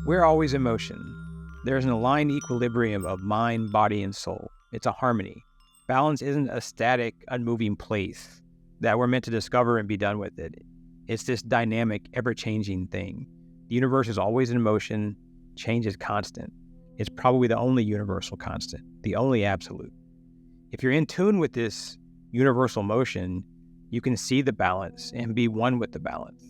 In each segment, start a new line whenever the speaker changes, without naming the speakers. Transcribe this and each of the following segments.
We're always in motion. There's an aligned equilibrium of mind, body, and soul. It's a harmony. Balance isn't a static, unmoving place that we're meant to discover and be done with it. It's this dynamic, ever-changing thing. The universe is always in motion. Change is constant. It's probably the only universal constant, the only absolute. If you're in tune with this universal motion, you can see the balance and be one with the balance.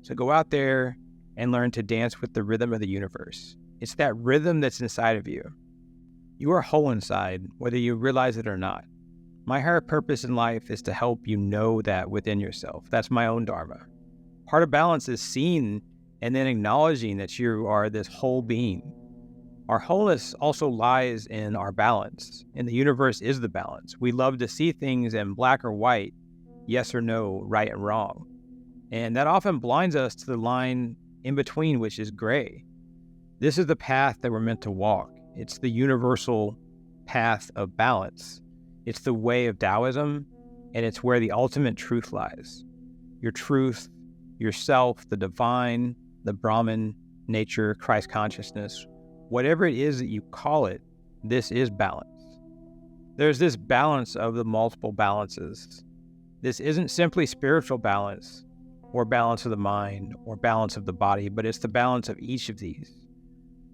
So go out there and learn to dance with the rhythm of the universe. It's that rhythm that's inside of you. You are whole inside, whether you realize it or not. My higher purpose in life is to help you know that within yourself. That's my own dharma. Part of balance is seeing and then acknowledging that you are this whole being. Our wholeness also lies in our balance, and the universe is the balance. We love to see things in black or white, yes or no, right and wrong. And that often blinds us to the line in between, which is gray. This is the path that we're meant to walk. It's the universal path of balance. It's the way of Taoism, and it's where the ultimate truth lies. Your truth, yourself, the divine, the Brahman, nature, Christ consciousness, whatever it is that you call it, this is balance. There's this balance of the multiple balances. This isn't simply spiritual balance or balance of the mind or balance of the body, but it's the balance of each of these.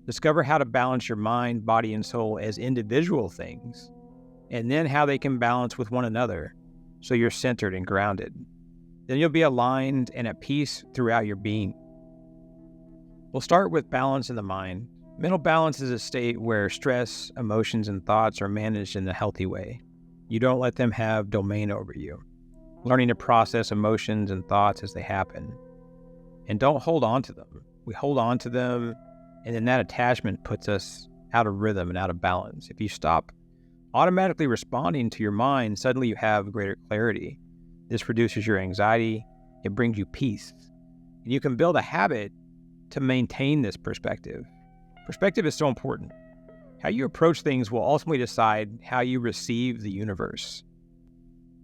Discover how to balance your mind, body, and soul as individual things, and then how they can balance with one another so you're centered and grounded. Then you'll be aligned and at peace throughout your being. We'll start with balance in the mind. Mental balance is a state where stress, emotions, and thoughts are managed in a healthy way. You don't let them have domain over you. Learning to process emotions and thoughts as they happen. And don't hold on to them. We hold on to them, and then that attachment puts us out of rhythm and out of balance. If you stop automatically responding to your mind, suddenly you have greater clarity. This reduces your anxiety. It brings you peace. And you can build a habit to maintain this perspective. Perspective is so important. How you approach things will ultimately decide how you receive the universe.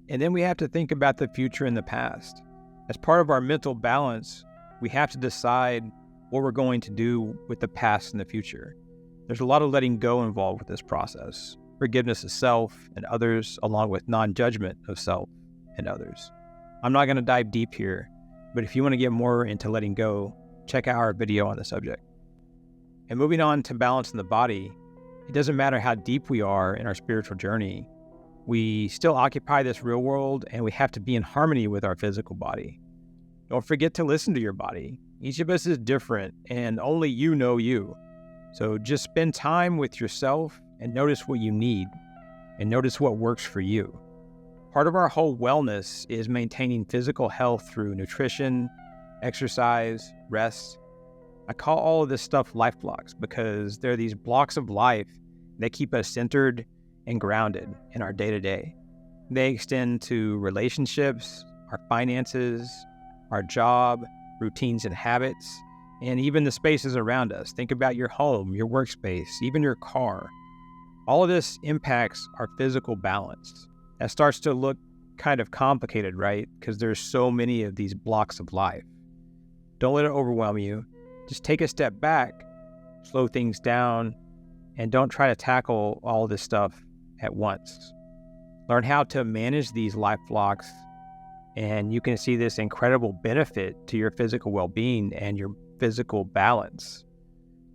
And then we have to think about the future and the past. As part of our mental balance, we have to decide what we're going to do with the past and the future. There's a lot of letting go involved with this process. Forgiveness of self and others, along with non-judgment of self and others. I'm not going to dive deep here, but if you want to get more into letting go, check out our video on the subject. And moving on to balance in the body, it doesn't matter how deep we are in our spiritual journey, we still occupy this real world, and we have to be in harmony with our physical body. Don't forget to listen to your body. Each of us is different, and only you know you. So just spend time with yourself and notice what you need, and notice what works for you. Part of our whole wellness is maintaining physical health through nutrition, exercise, rest. I call all of this stuff life blocks because they're these blocks of life that keep us centered and grounded in our day-to-day. They extend to relationships, our finances, our job, routines and habits, and even the spaces around us. Think about your home, your workspace, even your car. All of this impacts our physical balance. That starts to look kind of complicated, right? Because there's so many of these blocks of life. Don't let it overwhelm you. Just take a step back, slow things down, and don't try to tackle all this stuff at once. Learn how to manage these life blocks, and you can see this incredible benefit to your physical well-being and your physical balance.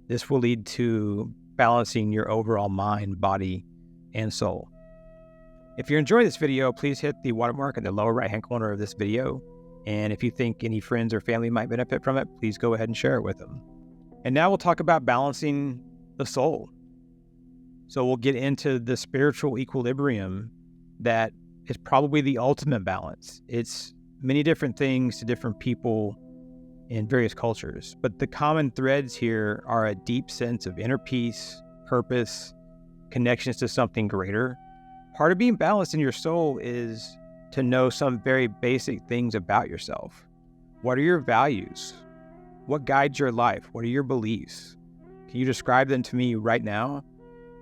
This will lead to balancing your overall mind, body, and soul. If you're enjoying this video, please hit the watermark in the lower right-hand corner of this video. And if you think any friends or family might benefit from it, please go ahead and share it with them. And now we'll talk about balancing the soul. So we'll get into the spiritual equilibrium that is probably the ultimate balance. It's many different things to different people in various cultures, but the common threads here are a deep sense of inner peace, purpose, connections to something greater. Part of being balanced in your soul is to know some very basic things about yourself. What are your values? What guides your life? What are your beliefs? Can you describe them to me right now?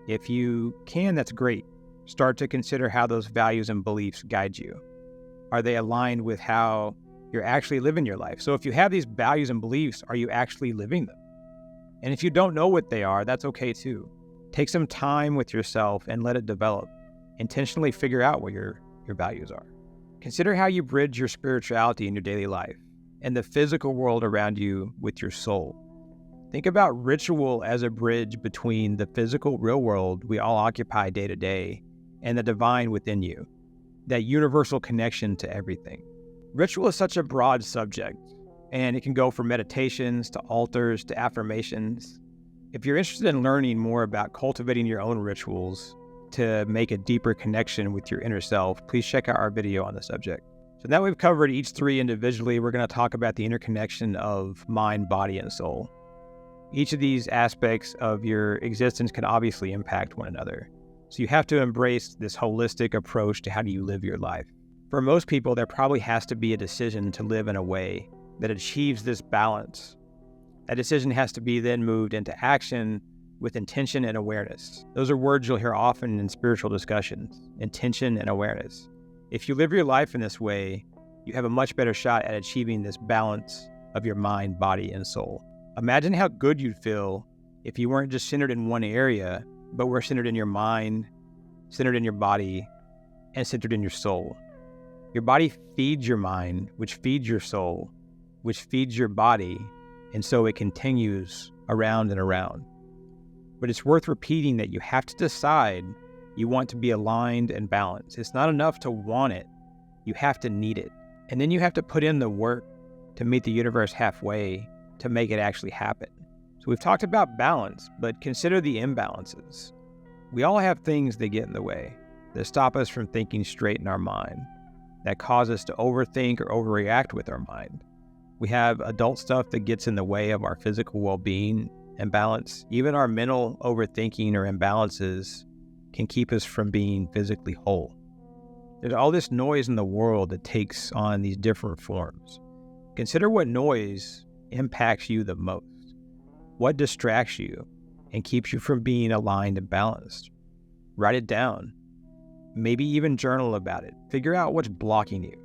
If you can, that's great. Start to consider how those values and beliefs guide you. Are they aligned with how you're actually living your life? So if you have these values and beliefs, are you actually living them? And if you don't know what they are, that's okay too. Take some time with yourself and let it develop. Intentionally figure out what your values are. Consider how you bridge your spirituality in your daily life and the physical world around you with your soul. Think about ritual as a bridge between the physical real world we all occupy day to day and the divine within you, that universal connection to everything. Ritual is such a broad subject, and it can go from meditations to altars to affirmations. If you're interested in learning more about cultivating your own rituals to make a deeper connection with your inner self, please check out our video on the subject. So now we've covered each three individually, we're going to talk about the interconnection of mind, body, and soul. Each of these aspects of your existence can obviously impact one another. So you have to embrace this holistic approach to how do you live your life. For most people, there probably has to be a decision to live in a way that achieves this balance. That decision has to be then moved into action with intention and awareness. Those are words you'll hear often in spiritual discussions, intention and awareness. If you live your life in this way, you have a much better shot at achieving this balance of your mind, body, and soul. Imagine how good you'd feel if you weren't just centered in one area, but were centered in your mind, centered in your body, and centered in your soul. Your body feeds your mind, which feeds your soul, which feeds your body, and so it continues around and around. But it's worth repeating that you have to decide you want to be aligned and balanced. It's not enough to want it. You have to need it. And then you have to put in the work to meet the universe halfway to make it actually happen. So we've talked about balance, but consider the imbalances. We all have things that get in the way, that stop us from thinking straight in our mind, that cause us to overthink or overreact with our mind. We have adult stuff that gets in the way of our physical well-being and balance. Even our mental overthinking or imbalances can keep us from being physically whole. There's all this noise in the world that takes on these different forms. Consider what noise impacts you the most. What distracts you and keeps you from being aligned and balanced? Write it down. Maybe even journal about it. Figure out what's blocking you.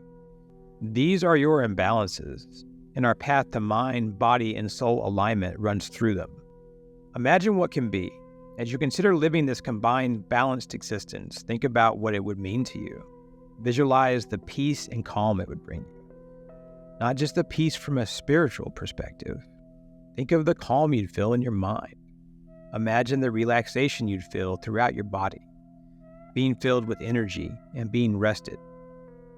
These are your imbalances, and our path to mind, body, and soul alignment runs through them. Imagine what can be. As you consider living this combined, balanced existence, think about what it would mean to you. Visualize the peace and calm it would bring you. Not just the peace from a spiritual perspective. Think of the calm you'd feel in your mind. Imagine the relaxation you'd feel throughout your body, being filled with energy and being rested.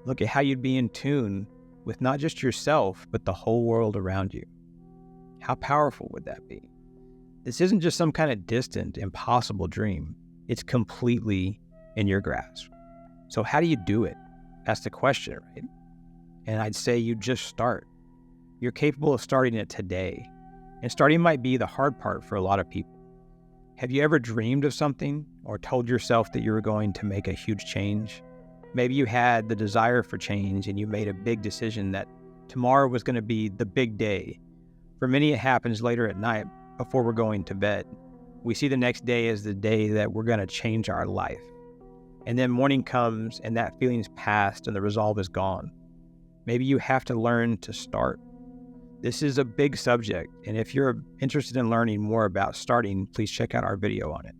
Look at how you'd be in tune with not just yourself, but the whole world around you. How powerful would that be? This isn't just some kind of distant, impossible dream. It's completely in your grasp. So how do you do it? That's the question, right? And I'd say you just start. You're capable of starting it today. And starting might be the hard part for a lot of people. Have you ever dreamed of something or told yourself that you were going to make a huge change? Maybe you had the desire for change and you made a big decision that tomorrow was going to be the big day. For many, it happens later at night before we're going to bed. We see the next day as the day that we're going to change our life. And then morning comes and that feeling's past and the resolve is gone. Maybe you have to learn to start. This is a big subject, and if you're interested in learning more about starting, please check out our video on it.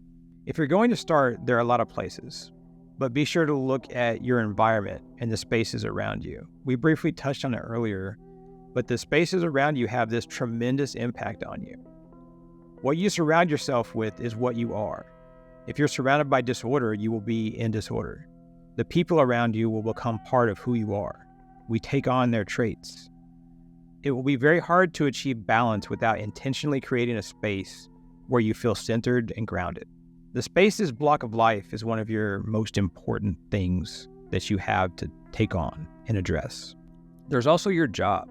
If you're going to start, there are a lot of places, but be sure to look at your environment and the spaces around you. We briefly touched on it earlier, but the spaces around you have this tremendous impact on you. What you surround yourself with is what you are. If you're surrounded by disorder, you will be in disorder. The people around you will become part of who you are. We take on their traits. It will be very hard to achieve balance without intentionally creating a space where you feel centered and grounded. The spaces block of life is one of your most important things that you have to take on and address. There's also your job.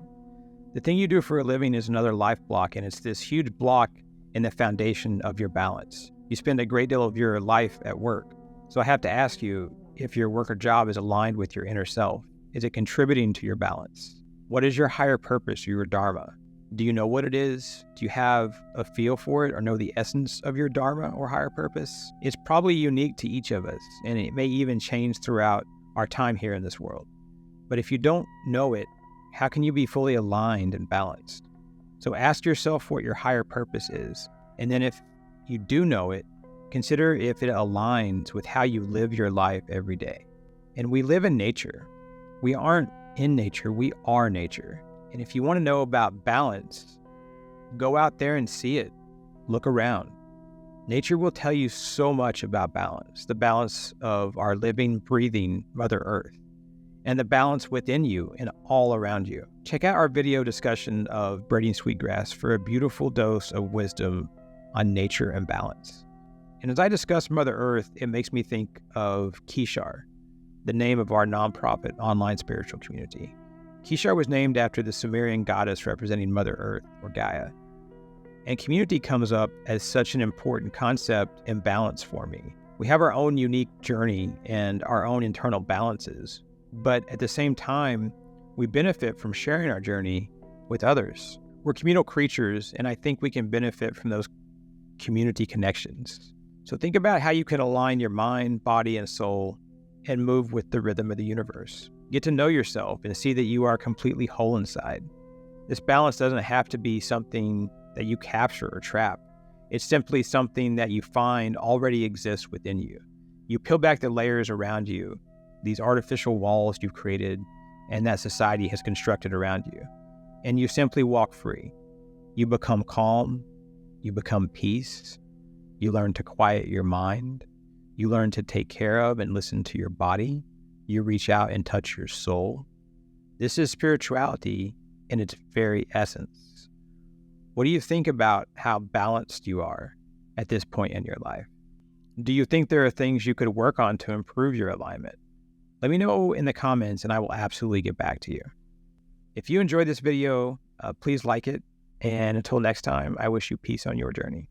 The thing you do for a living is another life block, and it's this huge block in the foundation of your balance. You spend a great deal of your life at work. So I have to ask you if your work or job is aligned with your inner self. Is it contributing to your balance? What is your higher purpose or your dharma? Do you know what it is? Do you have a feel for it or know the essence of your dharma or higher purpose? It's probably unique to each of us, and it may even change throughout our time here in this world. But if you don't know it, how can you be fully aligned and balanced? So ask yourself what your higher purpose is. And then if you do know it, consider if it aligns with how you live your life every day. And we live in nature. We aren't in nature, we are nature. And if you want to know about balance, go out there and see it. Look around. Nature will tell you so much about balance, the balance of our living, breathing Mother Earth, and the balance within you and all around you. Check out our video discussion of braiding sweetgrass for a beautiful dose of wisdom on nature and balance. And as I discuss Mother Earth, it makes me think of Kishar, the name of our nonprofit online spiritual community. Kishar was named after the Sumerian goddess representing Mother Earth, or Gaia. And community comes up as such an important concept and balance for me. We have our own unique journey and our own internal balances, but at the same time, we benefit from sharing our journey with others. We're communal creatures, and I think we can benefit from those community connections. So think about how you can align your mind, body, and soul and move with the rhythm of the universe. Get to know yourself and see that you are completely whole inside. This balance doesn't have to be something that you capture or trap. It's simply something that you find already exists within you. You peel back the layers around you, these artificial walls you've created and that society has constructed around you, and you simply walk free. You become calm, you become peace, you learn to quiet your mind, you learn to take care of and listen to your body, you reach out and touch your soul. This is spirituality in its very essence. What do you think about how balanced you are at this point in your life? Do you think there are things you could work on to improve your alignment? Let me know in the comments and I will absolutely get back to you. If you enjoyed this video, please like it. And until next time, I wish you peace on your journey.